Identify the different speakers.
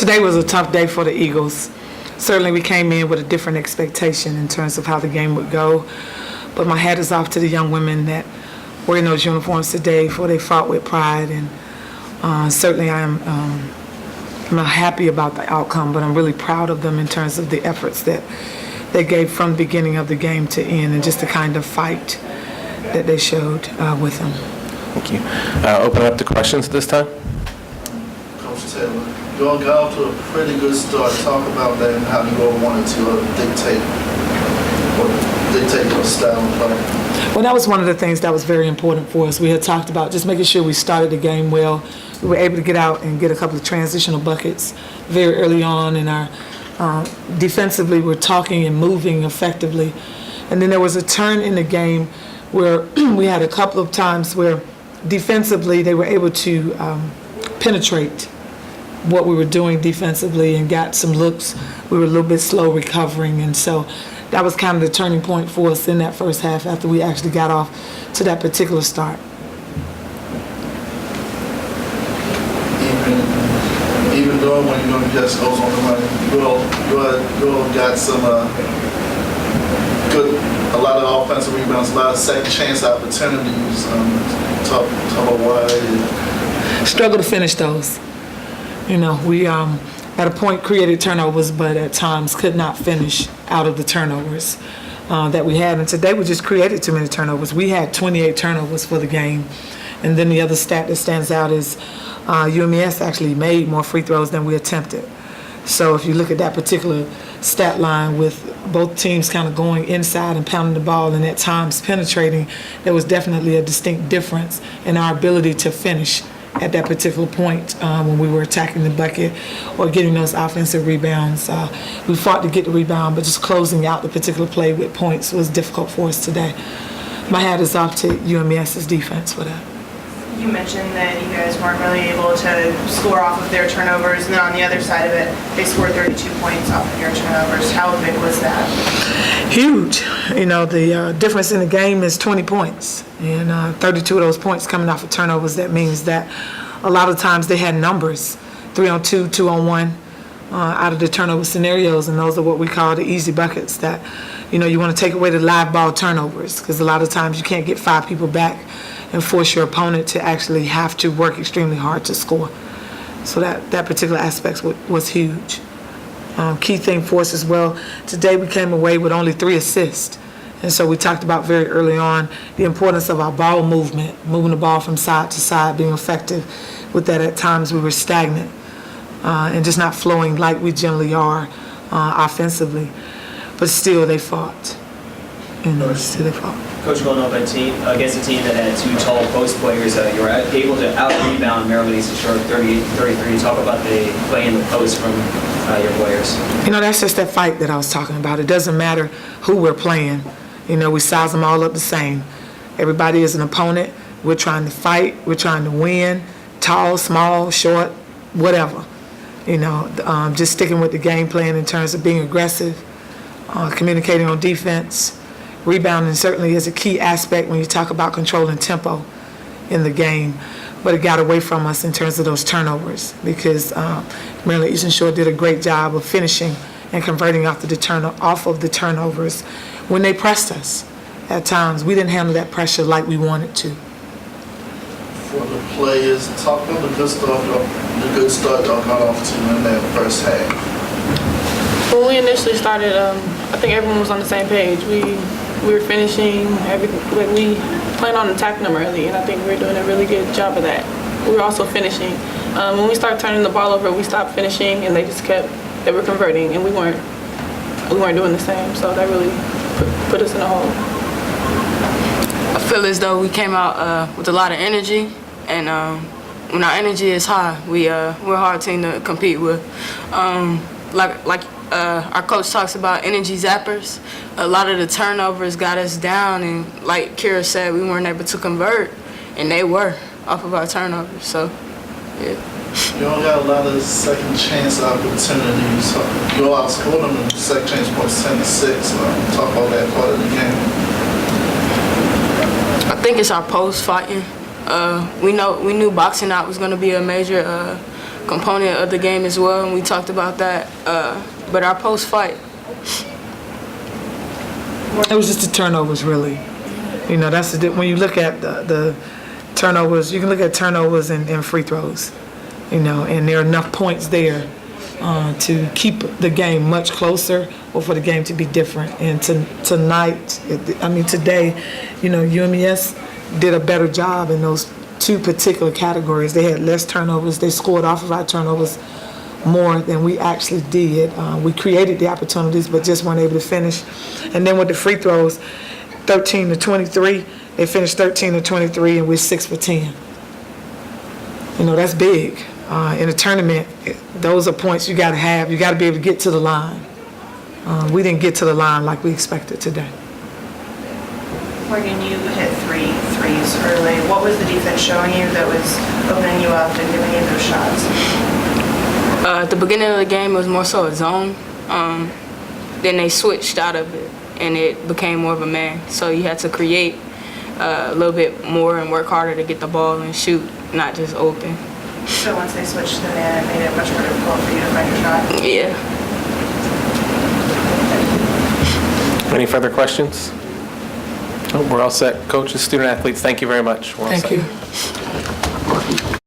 Speaker 1: Today was a tough day for the Eagles. Certainly we came in with a different expectation in terms of how the game would go. But my hat is off to the young women that were in those uniforms today, for they fought with pride. And certainly I'm not happy about the outcome, but I'm really proud of them in terms of the efforts that they gave from the beginning of the game to end, and just the kind of fight that they showed with them.
Speaker 2: Thank you. Open up to questions at this time.
Speaker 3: Coach Taylor, you all got off to a pretty good start. Talk about that and how you all wanted to dictate your style of play.
Speaker 1: Well, that was one of the things that was very important for us. We had talked about just making sure we started the game well. We were able to get out and get a couple of transitional buckets very early on, and our defensively we're talking and moving effectively. And then there was a turn in the game where we had a couple of times where defensively they were able to penetrate what we were doing defensively and got some looks. We were a little bit slow recovering, and so that was kind of the turning point for us in that first half after we actually got off to that particular start.
Speaker 3: Even though when you're going to get goals on the run, you all got some a lot of offensive rebounds, a lot of second chance opportunities. Talk about why.
Speaker 1: Struggle to finish those. You know, we at a point created turnovers, but at times could not finish out of the turnovers that we had. And today we just created too many turnovers. We had 28 turnovers for the game. And then the other stat that stands out is UMES actually made more free throws than we attempted. So if you look at that particular stat line with both teams kind of going inside and pounding the ball and at times penetrating, there was definitely a distinct difference in our ability to finish at that particular point when we were attacking the bucket or getting those offensive rebounds. We fought to get the rebound, but just closing out the particular play with points was difficult for us today. My hat is off to UMES's defense for that.
Speaker 4: You mentioned that you guys weren't really able to score off of their turnovers, and then on the other side of it, they scored 32 points off of your turnovers. How big was that?
Speaker 1: Huge. You know, the difference in the game is 20 points, and 32 of those points coming off of turnovers. That means that a lot of times they had numbers, 3-on-2, 2-on-1, out of the turnover scenarios, and those are what we call the easy buckets that, you know, you want to take away the live ball turnovers, because a lot of times you can't get 5 people back and force your opponent to actually have to work extremely hard to score. So that particular aspect was huge. Key thing for us as well, today we came away with only 3 assists. And so we talked about very early on the importance of our ball movement, moving the ball from side to side, being effective with that. At times we were stagnant and just not flowing like we generally are offensively. But still they fought. Still they fought.
Speaker 5: Coach, going up against a team that had 2 tall post players, you were able to out-rebound Maryland Eastern Shore 38-33. Talk about the play in the post from your players.
Speaker 1: You know, that's just that fight that I was talking about. It doesn't matter who we're playing. You know, we size them all up the same. Everybody is an opponent. We're trying to fight. We're trying to win. Tall, small, short, whatever. You know, just sticking with the game plan in terms of being aggressive, communicating on defense. Rebounding certainly is a key aspect when you talk about controlling tempo in the game, but it got away from us in terms of those turnovers because Maryland Eastern Shore did a great job of finishing and converting off of the turnovers when they pressed us. At times, we didn't handle that pressure like we wanted to.
Speaker 3: For the players, talk about the good start y'all got off to in that first half.
Speaker 6: When we initially started, I think everyone was on the same page. We were finishing everything, like we planned on attacking them early, and I think we were doing a really good job of that. We were also finishing. When we started turning the ball over, we stopped finishing, and they were converting, and we weren't doing the same. So that really put us in a hole.
Speaker 7: I feel as though we came out with a lot of energy, and when our energy is high, we're a hard team to compete with. Our coach talks about energy zappers. A lot of the turnovers got us down, and like Khyra said, we weren't able to convert, and they were off of our turnovers. So, yeah.
Speaker 3: You all got a lot of second chance opportunities. You all outscored them in second chance points 10-6. Talk about that part of the game.
Speaker 7: I think it's our post fighting. We knew boxing out was going to be a major component of the game as well, and we talked about that. But our post-fight,
Speaker 1: It was just the turnovers, really. You know, that's when you look at the turnovers, you can look at turnovers and free throws, you know, and there are enough points there to keep the game much closer or for the game to be different. And today, you know, UMES did a better job in those two particular categories. They had less turnovers. They scored off of our turnovers more than we actually did. We created the opportunities, but just weren't able to finish. And then with the free throws, 13 to 23, they finished 13 to 23, and we're 6 for 10. You know, that's big. In a tournament, those are points you got to have. You got to be able to get to the line. We didn't get to the line like we expected today.
Speaker 4: Morgan, you hit 3 threes early. What was the defense showing you that was opening you up and giving you those shots?
Speaker 7: at the beginning of the game, it was more so a zone. Then they switched out of it, and it became more of a man. So you had to create a little bit more and work harder to get the ball and shoot, not just open.
Speaker 4: So once they switched to the man, it made it much more difficult for you to find your shot?
Speaker 7: Yeah.
Speaker 2: Any further questions? Oh, we're all set. Coaches, student athletes, thank you very much. We're all
Speaker 1: Thank
Speaker 2: set.
Speaker 1: you.